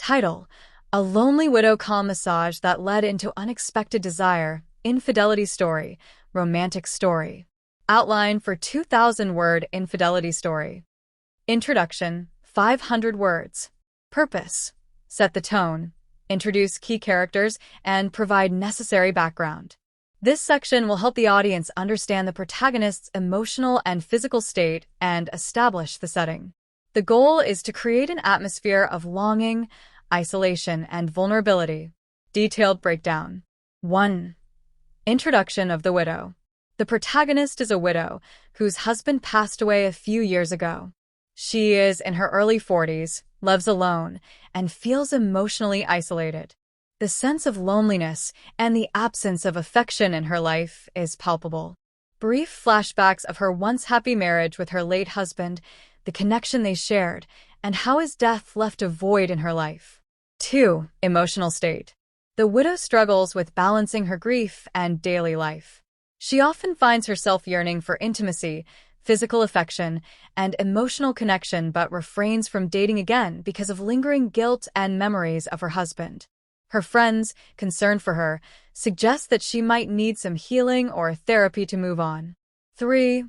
Title: A Lonely Widow Calm Massage That Led into Unexpected Desire, Infidelity Story, Romantic Story. Outline for 2,000-word infidelity story. Introduction, 500 words. Purpose: set the tone, introduce key characters, and provide necessary background. This section will help the audience understand the protagonist's emotional and physical state and establish the setting. The goal is to create an atmosphere of longing, isolation, and vulnerability. Detailed breakdown. 1. Introduction of the widow. The protagonist is a widow whose husband passed away a few years ago. She is in her early 40s, lives alone, and feels emotionally isolated. The sense of loneliness and the absence of affection in her life is palpable. Brief flashbacks of her once happy marriage with her late husband, the connection they shared, and how his death left a void in her life. 2. Emotional state. The widow struggles with balancing her grief and daily life. She often finds herself yearning for intimacy, physical affection, and emotional connection, but refrains from dating again because of lingering guilt and memories of her husband. Her friends, concerned for her, suggest that she might need some healing or therapy to move on. 3.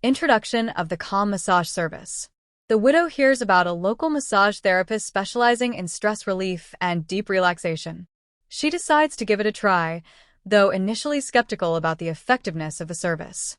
Introduction of the calm massage service. The widow hears about a local massage therapist specializing in stress relief and deep relaxation. She decides to give it a try, though initially skeptical about the effectiveness of the service.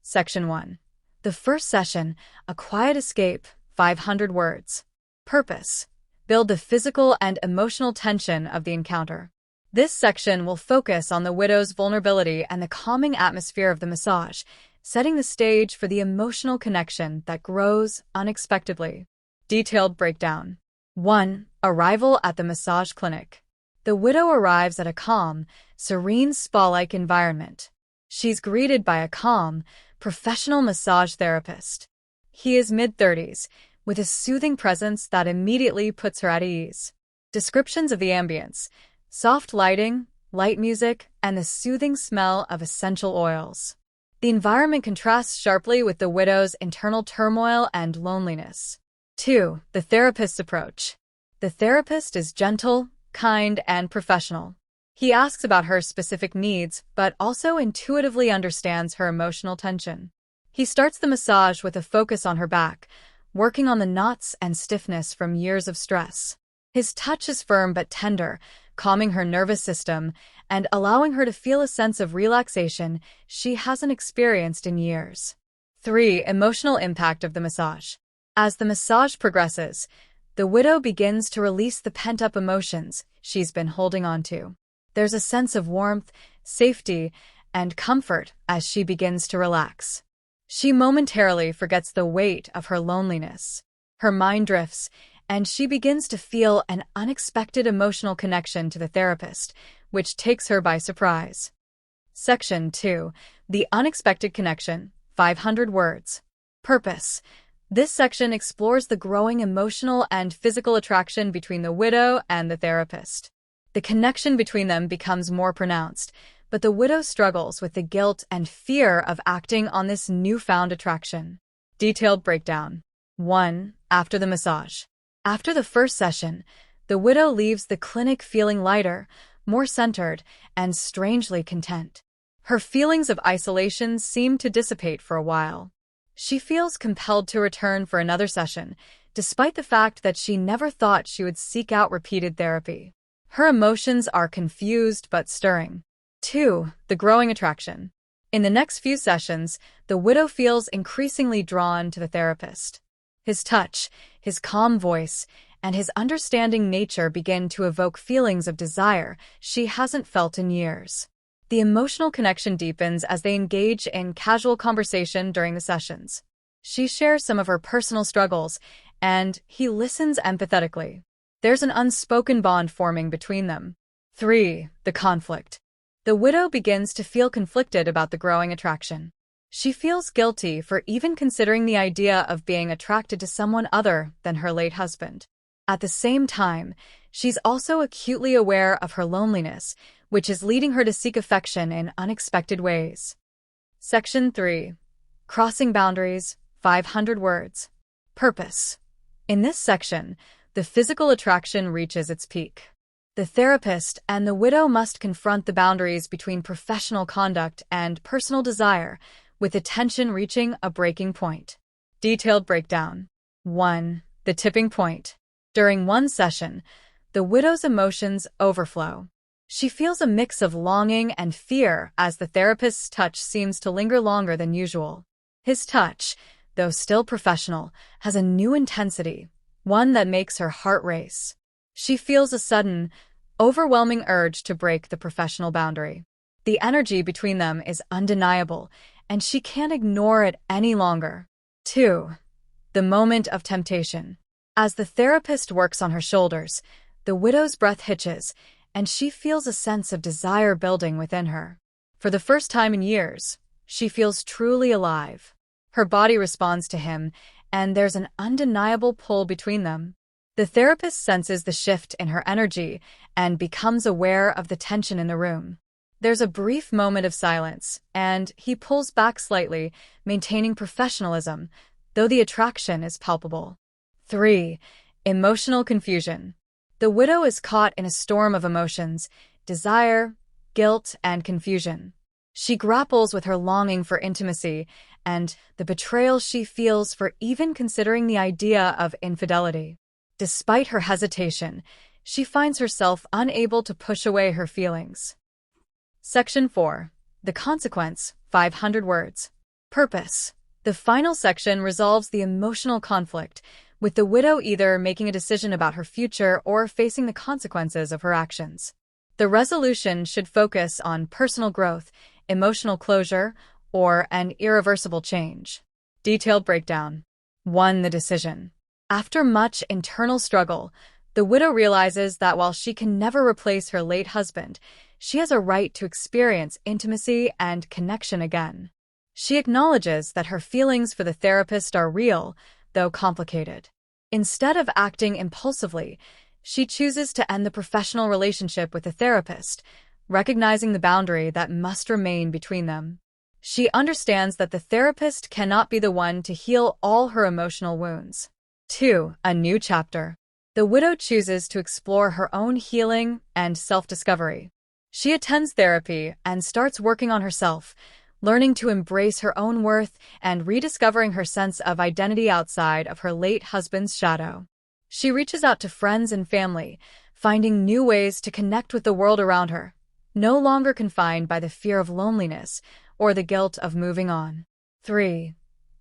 Section 1. The first session, a quiet escape, 500 words. Purpose: build the physical and emotional tension of the encounter. This section will focus on the widow's vulnerability and the calming atmosphere of the massage, setting the stage for the emotional connection that grows unexpectedly. Detailed breakdown. 1. Arrival at the massage clinic. The widow arrives at a calm, serene spa-like environment. She's greeted by a calm, professional massage therapist. He is mid-30s, with a soothing presence that immediately puts her at ease. Descriptions of the ambience: soft lighting, light music, and the soothing smell of essential oils. The environment contrasts sharply with the widow's internal turmoil and loneliness. 2. The therapist's approach. The therapist is gentle, kind, and professional. He asks about her specific needs, but also intuitively understands her emotional tension. He starts the massage with a focus on her back, working on the knots and stiffness from years of stress. His touch is firm but tender, calming her nervous system and allowing her to feel a sense of relaxation she hasn't experienced in years. 3. Emotional impact of the massage. As the massage progresses, the widow begins to release the pent-up emotions she's been holding on to. There's a sense of warmth, safety, and comfort as she begins to relax. She momentarily forgets the weight of her loneliness. Her mind drifts, and she begins to feel an unexpected emotional connection to the therapist, which takes her by surprise. Section 2. The unexpected connection, 500 words. Purpose: this section explores the growing emotional and physical attraction between the widow and the therapist. The connection between them becomes more pronounced, but the widow struggles with the guilt and fear of acting on this newfound attraction. Detailed breakdown. 1. After the massage. After the first session, the widow leaves the clinic feeling lighter, more centered, and strangely content. Her feelings of isolation seem to dissipate for a while. She feels compelled to return for another session, despite the fact that she never thought she would seek out repeated therapy. Her emotions are confused but stirring. 2. The growing attraction. In the next few sessions, the widow feels increasingly drawn to the therapist. His touch, his calm voice, and his understanding nature begin to evoke feelings of desire she hasn't felt in years. The emotional connection deepens as they engage in casual conversation during the sessions. She shares some of her personal struggles, and he listens empathetically. There's an unspoken bond forming between them. 3. The conflict. The widow begins to feel conflicted about the growing attraction. She feels guilty for even considering the idea of being attracted to someone other than her late husband. At the same time, she's also acutely aware of her loneliness, which is leading her to seek affection in unexpected ways. Section 3. Crossing boundaries, 500 words. Purpose. In this section, the physical attraction reaches its peak. The therapist and the widow must confront the boundaries between professional conduct and personal desire, with the tension reaching a breaking point. Detailed breakdown. 1. The tipping point. During one session, the widow's emotions overflow. She feels a mix of longing and fear as the therapist's touch seems to linger longer than usual. His touch, though still professional, has a new intensity, one that makes her heart race. She feels a sudden, overwhelming urge to break the professional boundary. The energy between them is undeniable, and she can't ignore it any longer. 2. The moment of temptation. As the therapist works on her shoulders, the widow's breath hitches, and she feels a sense of desire building within her. For the first time in years, she feels truly alive. Her body responds to him, and there's an undeniable pull between them. The therapist senses the shift in her energy and becomes aware of the tension in the room. There's a brief moment of silence, and he pulls back slightly, maintaining professionalism, though the attraction is palpable. 3. Emotional confusion. The widow is caught in a storm of emotions, desire, guilt, and confusion. She grapples with her longing for intimacy and the betrayal she feels for even considering the idea of infidelity. Despite her hesitation, she finds herself unable to push away her feelings. Section 4. The consequence, 500 words. Purpose. The final section resolves the emotional conflict, with the widow either making a decision about her future or facing the consequences of her actions. The resolution should focus on personal growth, emotional closure, or an irreversible change. Detailed breakdown. 1. The decision. After much internal struggle, the widow realizes that while she can never replace her late husband, she has a right to experience intimacy and connection again. She acknowledges that her feelings for the therapist are real, though complicated. Instead of acting impulsively, she chooses to end the professional relationship with the therapist, recognizing the boundary that must remain between them. She understands that the therapist cannot be the one to heal all her emotional wounds. 2. A new chapter. The widow chooses to explore her own healing and self-discovery. She attends therapy and starts working on herself, learning to embrace her own worth and rediscovering her sense of identity outside of her late husband's shadow. She reaches out to friends and family, finding new ways to connect with the world around her, no longer confined by the fear of loneliness or the guilt of moving on. 3.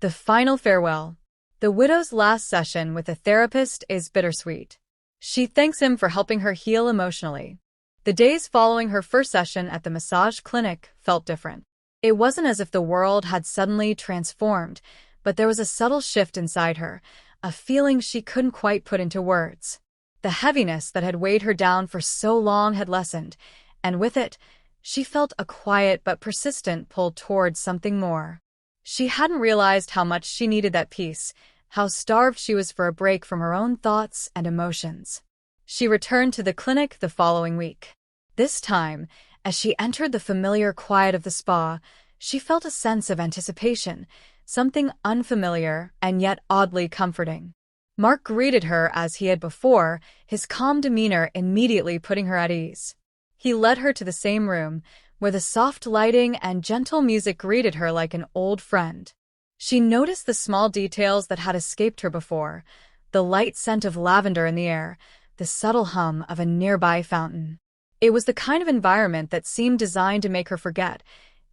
The final farewell. The widow's last session with the therapist is bittersweet. She thanks him for helping her heal emotionally. The days following her first session at the massage clinic felt different. It wasn't as if the world had suddenly transformed, but there was a subtle shift inside her, a feeling she couldn't quite put into words. The heaviness that had weighed her down for so long had lessened, and with it, she felt a quiet but persistent pull towards something more. She hadn't realized how much she needed that peace, how starved she was for a break from her own thoughts and emotions. She returned to the clinic the following week. This time, as she entered the familiar quiet of the spa, she felt a sense of anticipation, something unfamiliar and yet oddly comforting. Mark greeted her as he had before, his calm demeanor immediately putting her at ease. He led her to the same room, where the soft lighting and gentle music greeted her like an old friend. She noticed the small details that had escaped her before, the light scent of lavender in the air, the subtle hum of a nearby fountain. It was the kind of environment that seemed designed to make her forget,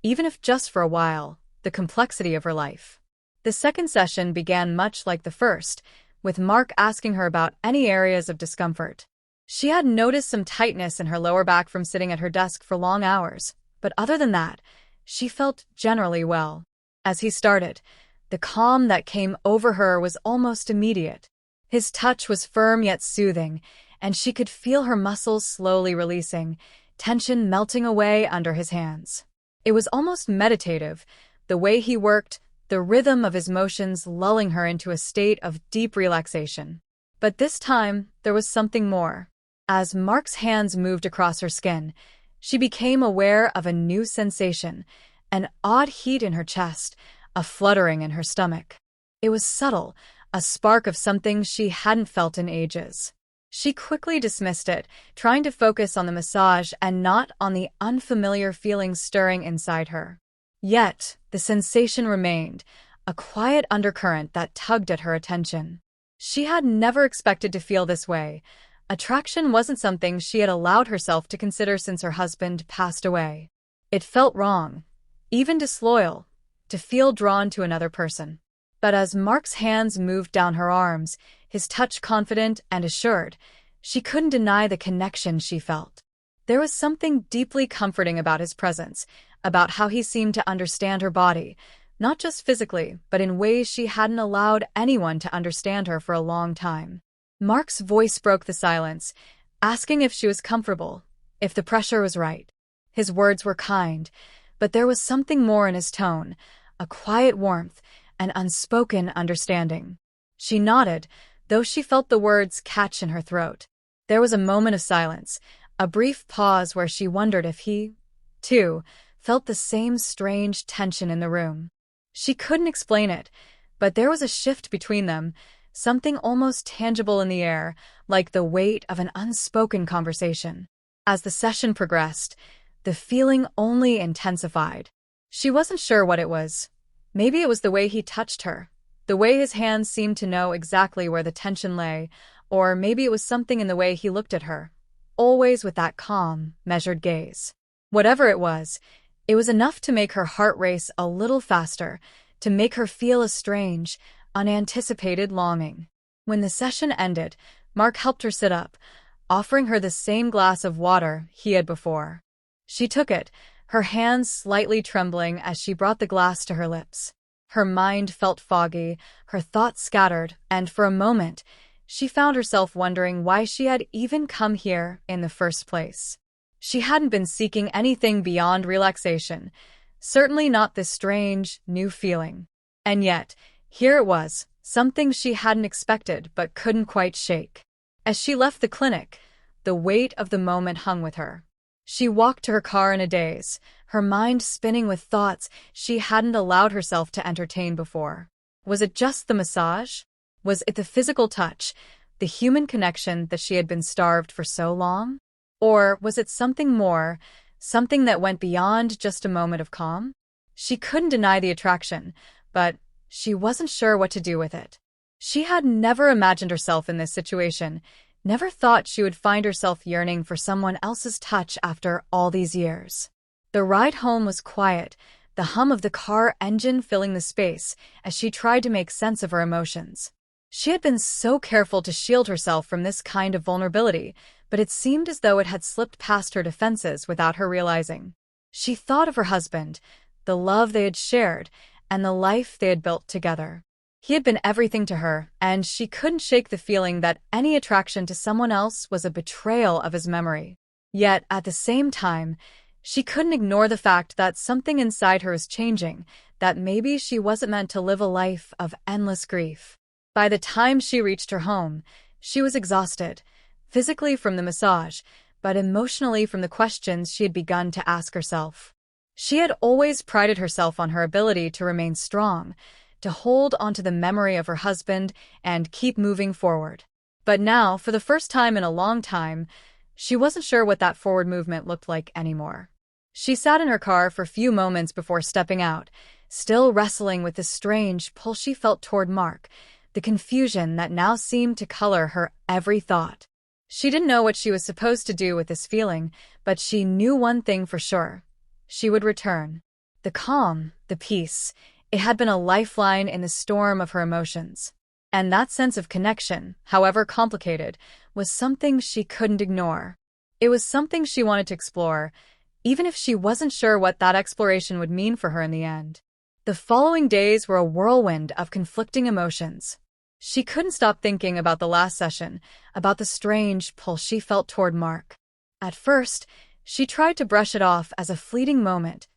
even if just for a while, the complexity of her life. The second session began much like the first, with Mark asking her about any areas of discomfort. She had noticed some tightness in her lower back from sitting at her desk for long hours, but other than that, she felt generally well. As he started, the calm that came over her was almost immediate. His touch was firm yet soothing, and she could feel her muscles slowly releasing, tension melting away under his hands. It was almost meditative, the way he worked, the rhythm of his motions lulling her into a state of deep relaxation. But this time, there was something more. As Mark's hands moved across her skin, she became aware of a new sensation, an odd heat in her chest, a fluttering in her stomach. It was subtle, a spark of something she hadn't felt in ages. She quickly dismissed it, trying to focus on the massage and not on the unfamiliar feelings stirring inside her. Yet, the sensation remained, a quiet undercurrent that tugged at her attention. She had never expected to feel this way. Attraction wasn't something she had allowed herself to consider since her husband passed away. It felt wrong, even disloyal, to feel drawn to another person. But as Mark's hands moved down her arms, his touch confident and assured, she couldn't deny the connection she felt. There was something deeply comforting about his presence, about how he seemed to understand her body, not just physically, but in ways she hadn't allowed anyone to understand her for a long time. Mark's voice broke the silence, asking if she was comfortable, if the pressure was right. His words were kind, but there was something more in his tone, a quiet warmth, an unspoken understanding. She nodded, though she felt the words catch in her throat. There was a moment of silence, a brief pause where she wondered if he, too, felt the same strange tension in the room. She couldn't explain it, but there was a shift between them, something almost tangible in the air, like the weight of an unspoken conversation. As the session progressed, the feeling only intensified. She wasn't sure what it was. Maybe it was the way he touched her, the way his hands seemed to know exactly where the tension lay, or maybe it was something in the way he looked at her, always with that calm, measured gaze. Whatever it was enough to make her heart race a little faster, to make her feel a strange, unanticipated longing. When the session ended, Mark helped her sit up, offering her the same glass of water he had before. She took it, her hands slightly trembling as she brought the glass to her lips. Her mind felt foggy, her thoughts scattered, and for a moment, she found herself wondering why she had even come here in the first place. She hadn't been seeking anything beyond relaxation, certainly not this strange, new feeling. And yet, here it was, something she hadn't expected but couldn't quite shake. As she left the clinic, the weight of the moment hung with her. She walked to her car in a daze, her mind spinning with thoughts she hadn't allowed herself to entertain before. Was it just the massage? Was it the physical touch, the human connection that she had been starved for so long? Or was it something more, something that went beyond just a moment of calm? She couldn't deny the attraction, but she wasn't sure what to do with it. She had never imagined herself in this situation, never thought she would find herself yearning for someone else's touch after all these years. The ride home was quiet, the hum of the car engine filling the space as she tried to make sense of her emotions. She had been so careful to shield herself from this kind of vulnerability, but it seemed as though it had slipped past her defenses without her realizing. She thought of her husband, the love they had shared, and the life they had built together. He had been everything to her, and she couldn't shake the feeling that any attraction to someone else was a betrayal of his memory. Yet, at the same time, she couldn't ignore the fact that something inside her was changing, that maybe she wasn't meant to live a life of endless grief. By the time she reached her home, she was exhausted, physically from the massage, but emotionally from the questions she had begun to ask herself. She had always prided herself on her ability to remain strong, to hold onto the memory of her husband and keep moving forward. But now, for the first time in a long time, she wasn't sure what that forward movement looked like anymore. She sat in her car for a few moments before stepping out, still wrestling with the strange pull she felt toward Mark, the confusion that now seemed to color her every thought. She didn't know what she was supposed to do with this feeling, but she knew one thing for sure. She would return. The calm, the peace, it had been a lifeline in the storm of her emotions. And that sense of connection, however complicated, was something she couldn't ignore. It was something she wanted to explore, even if she wasn't sure what that exploration would mean for her in the end. The following days were a whirlwind of conflicting emotions. She couldn't stop thinking about the last session, about the strange pull she felt toward Mark. At first, she tried to brush it off as a fleeting moment,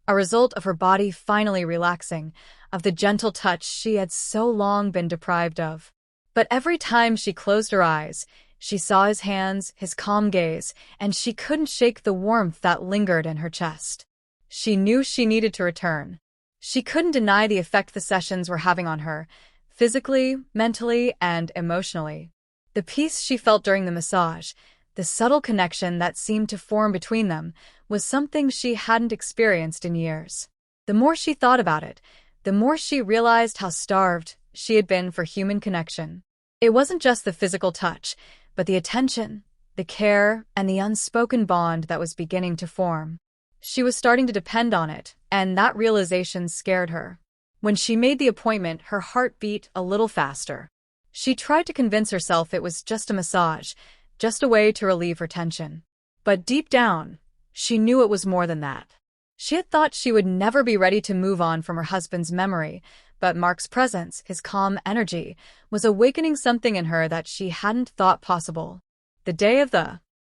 a result of her body finally relaxing, of the gentle touch she had so long been deprived of. But every time she closed her eyes, she saw his hands, his calm gaze, and she couldn't shake the warmth that lingered in her chest. She knew she needed to return. She couldn't deny the effect the sessions were having on her, physically, mentally, and emotionally. The peace she felt during the massage, the subtle connection that seemed to form between them, was something she hadn't experienced in years. The more she thought about it, the more she realized how starved she had been for human connection. It wasn't just the physical touch, but the attention, the care, and the unspoken bond that was beginning to form. She was starting to depend on it, and that realization scared her. When she made the appointment, her heart beat a little faster. She tried to convince herself it was just a massage, just a way to relieve her tension. But deep down, she knew it was more than that. She had thought she would never be ready to move on from her husband's memory, but Mark's presence, his calm energy, was awakening something in her that she hadn't thought possible. The day of the